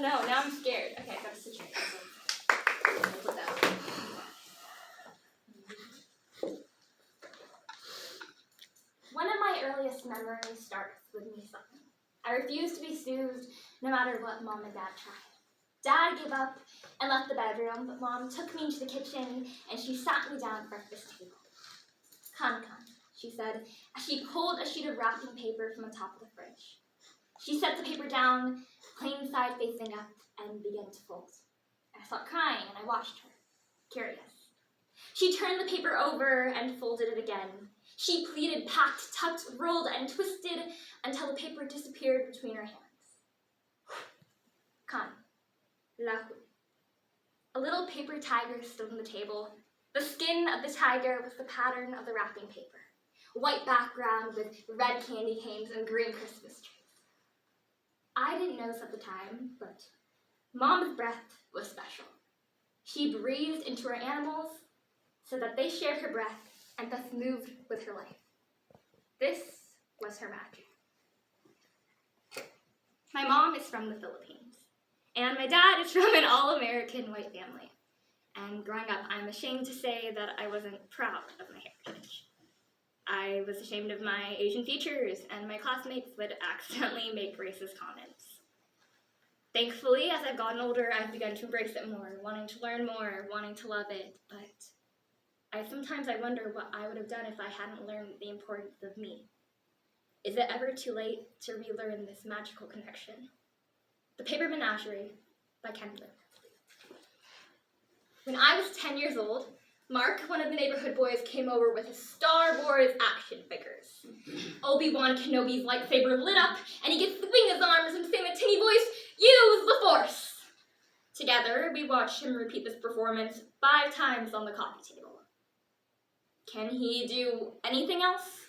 no, now I'm scared. Okay, I gotta switch it. Put that on. One of my earliest memories starts with me sucking. I refused to be soothed no matter what Mom and Dad tried. Dad gave up and left the bedroom, but Mom took me into the kitchen and she sat me down at the breakfast table. Come, she said, as she pulled a sheet of wrapping paper from the top of the fridge. She set the paper down, plain side facing up, and began to fold. I stopped crying and I watched her, curious. She turned the paper over and folded it again. She pleated, packed, tucked, rolled, and twisted until the paper disappeared between her hands. Kan, lahu. A little paper tiger stood on the table. The skin of the tiger was the pattern of the wrapping paper. White background with red candy canes and green Christmas trees. I didn't know this at the time, but Mom's breath was special. She breathed into her animals so that they shared her breath and thus moved with her life. This was her magic. My mom is from the Philippines, and my dad is from an all-American white family. And growing up, I'm ashamed to say that I wasn't proud of my heritage. I was ashamed of my Asian features, and my classmates would accidentally make racist comments. Thankfully, as I've gotten older, I've begun to embrace it more, wanting to learn more, wanting to love it, but sometimes I wonder what I would have done if I hadn't learned the importance of me. Is it ever too late to relearn this magical connection? The Paper Menagerie by Kendall. When I was 10 years old, Mark, one of the neighborhood boys, came over with his Star Wars action figures. Obi-Wan Kenobi's lightsaber lit up, and he could swing his arms and say in a tinny voice, "Use the Force!" Together, we watched him repeat this performance 5 times on the coffee table. Can he do anything else?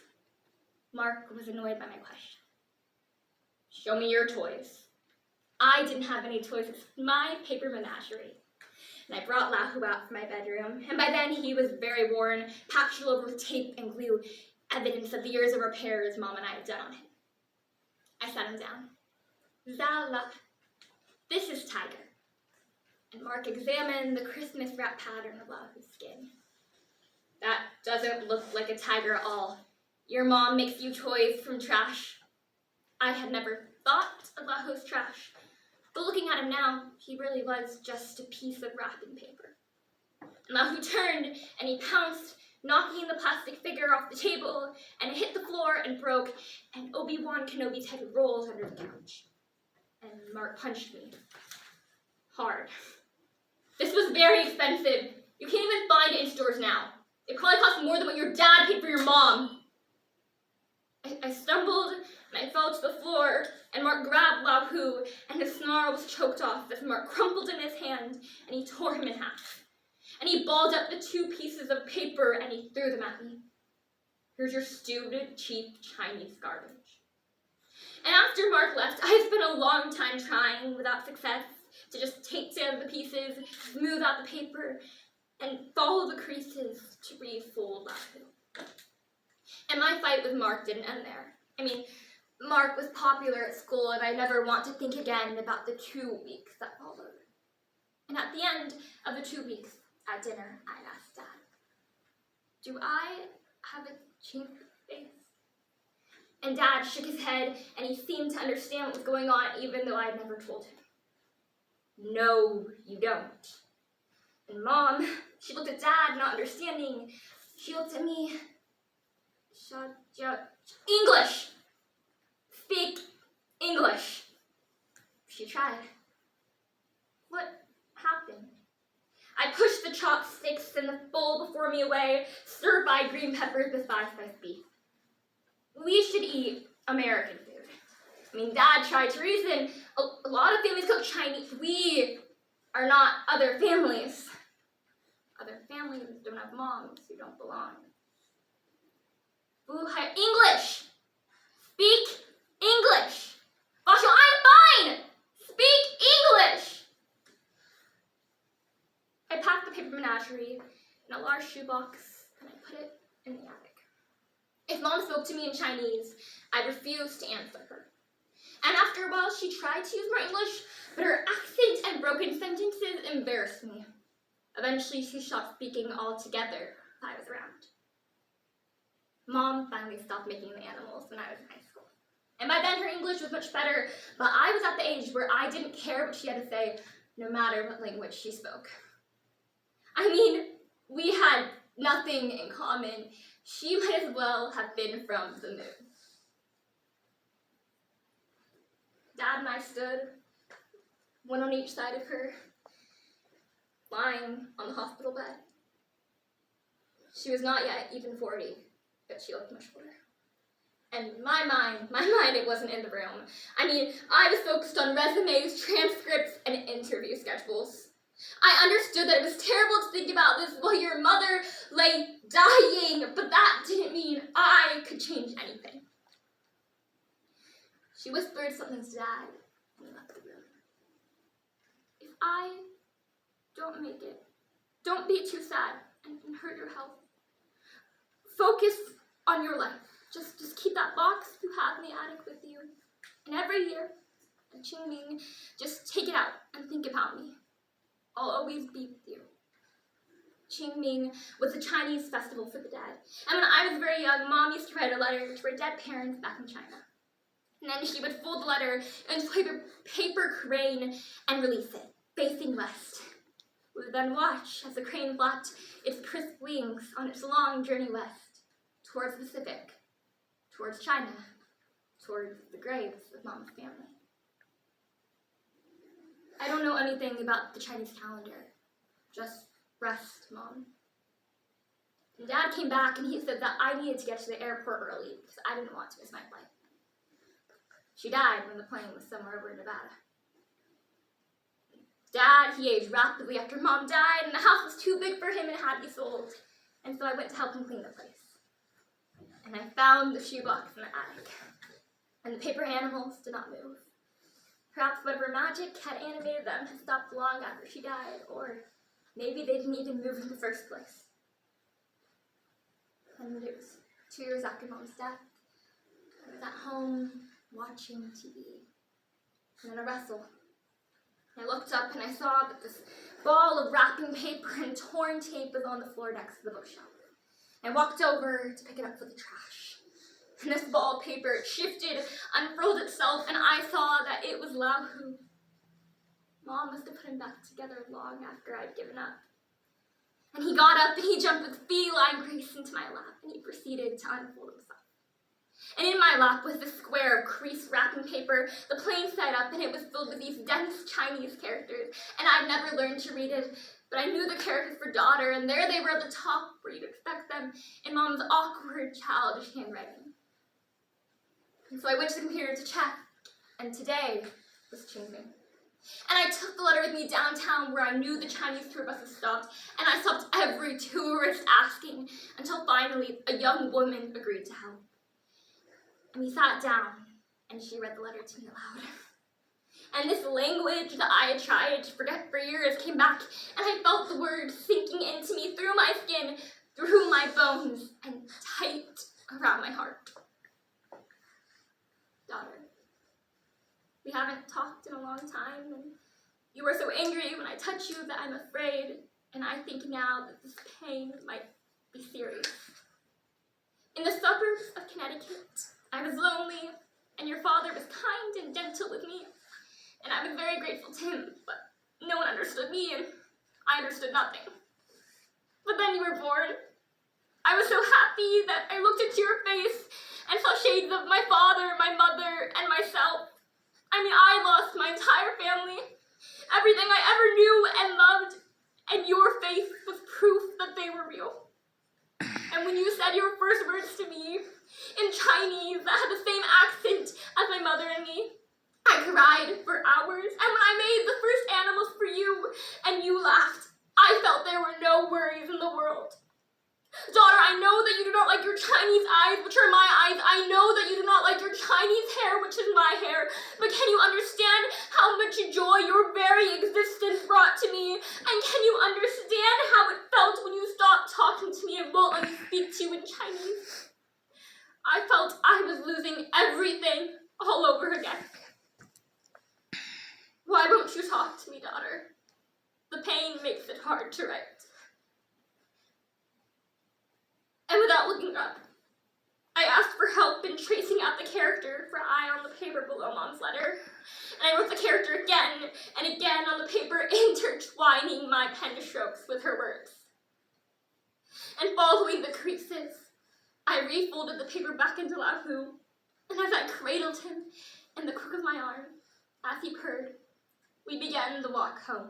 Mark was annoyed by my question. Show me your toys. I didn't have any toys except my Paper Menagerie. And I brought Lahu out from my bedroom, and by then he was very worn, patched all over with tape and glue, evidence of the years of repairs Mom and I had done on him. I sat him down. Zala, this is Tiger. And Mark examined the Christmas wrap pattern of Lahu's skin. That doesn't look like a tiger at all. Your mom makes you toys from trash. I had never thought of Lahu's trash. But looking at him now, he really was just a piece of wrapping paper. And Lahu turned and he pounced, knocking the plastic figure off the table, and it hit the floor and broke, and Obi-Wan Kenobi's head rolled under the couch. And Mark punched me. Hard. This was very expensive. You can't even find it in stores now. It probably cost more than what your dad paid for your mom. I stumbled and I fell to the floor, and Mark grabbed Lahu, and his snarl was choked off as Mark crumpled in his hand and he tore him in half. And he balled up the 2 pieces of paper and he threw them at me. Here's your stupid, cheap Chinese garbage. And after Mark left, I spent a long time trying, without success, to just take down the pieces, smooth out the paper, and follow the creases to refold Lahu. And my fight with Mark didn't end there. I mean, Mark was popular at school, and I never want to think again about the 2 weeks that followed. And at the end of the 2 weeks at dinner, I asked Dad, do I have a chink face? And Dad shook his head, and he seemed to understand what was going on, even though I had never told him. No, you don't. And Mom, she looked at Dad, not understanding. She looked at me. English! Speak English. She tried. What happened? I pushed the chopsticks in the bowl before me away, stir-fried green peppers with 5-spice beef. We should eat American food. I mean, Dad tried to reason. A lot of families cook Chinese. We are not other families. Other families don't have moms who don't belong. English! Speak English! Basho, I'm fine! Speak English! I packed the Paper Menagerie in a large shoebox and I put it in the attic. If Mom spoke to me in Chinese, I refused to answer her. And after a while, she tried to use more English, but her accent Eventually, she stopped speaking altogether if I was around. Mom finally stopped making the animals when I was in high school. And by then, her English was much better, but I was at the age where I didn't care what she had to say, no matter what language she spoke. I mean, we had nothing in common. She might as well have been from the moon. Dad and I stood, one on each side of her, lying on the hospital bed. She was not yet even 40, but she looked much older. And my mind, it wasn't in the room. I mean, I was focused on resumes, transcripts, and interview schedules. I understood that it was terrible to think about this while your mother lay dying, but that didn't mean I could change anything. She whispered something to Dad and left the room. If I don't make it, don't be too sad and hurt your health. Focus on your life. Just keep that box you have in the attic with you. And every year, at Qingming, just take it out and think about me. I'll always be with you. Qingming was the Chinese festival for the dead. And when I was very young, Mom used to write a letter to her dead parents back in China. And then she would fold the letter into a paper crane and release it, facing west. We would then watch as the crane flapped its crisp wings on its long journey west, towards the Pacific, towards China, towards the graves of Mom's family. I don't know anything about the Chinese calendar. Just rest, Mom. And Dad came back and he said that I needed to get to the airport early because I didn't want to miss my flight. She died when the plane was somewhere over in Nevada. Dad, he aged rapidly after Mom died, and the house was too big for him and had to be sold. And so I went to help him clean the place. And I found the shoebox in the attic. And the paper animals did not move. Perhaps whatever magic had animated them had stopped long after she died, or maybe they didn't even move in the first place. And it was 2 years after Mom's death. I was at home watching TV. And then a rustle. I looked up and I saw that this ball of wrapping paper and torn tape was on the floor next to the bookshelf. I walked over to pick it up for the trash. And this ball of paper shifted, unfurled itself, and I saw that it was Lahu. Mom must have put him back together long after I'd given up. And he got up and he jumped with feline grace into my lap, and he proceeded to unfold himself. And in my lap was this square of creased wrapping paper, the plain side up, and it was filled with these dense Chinese characters, and I'd never learned to read it, but I knew the characters for daughter, and there they were at the top where you'd expect them in Mom's awkward, childish handwriting. And so I went to the computer to check, and today was Qingming. And I took the letter with me downtown where I knew the Chinese tour buses stopped, and I stopped every tourist asking, until finally a young woman agreed to help. And we sat down, and she read the letter to me aloud. And this language that I had tried to forget for years came back, and I felt the words sinking into me through my skin, through my bones, and tight around my heart. Daughter, we haven't talked in a long time, and you were so angry when I touched you that I'm afraid, and I think now that this pain might be serious. In the suburbs of Connecticut, I was lonely, and your father was kind and gentle with me, and I was very grateful to him, but no one understood me, and I understood nothing. But then you were born. I was so happy that I looked into your face and saw shades of my father, my mother, and myself. I mean, I lost my entire family, everything I ever knew and loved, and your face was proof that they were real. And when you said your first words to me in Chinese that had the same accent as my mother and me, I cried for hours. And when I made the first animals for you and you laughed, I felt there were no worries in the world. Daughter, I know that you do not like your Chinese eyes, which are my eyes. I know that you do not like your Chinese hair, which is my hair. But can you understand how much joy your very existence brought to me? And can you understand how it felt when you stopped talking to me and won't let me speak to you in Chinese? I felt I was losing everything all over again. Why won't you talk to me, daughter? The pain makes it hard to write. been tracing out the character for I on the paper below Mom's letter. And I wrote the character again and again on the paper, intertwining my pen strokes with her words. And following the creases, I refolded the paper back into Lahu, and as I cradled him in the crook of my arm, as he purred, we began the walk home.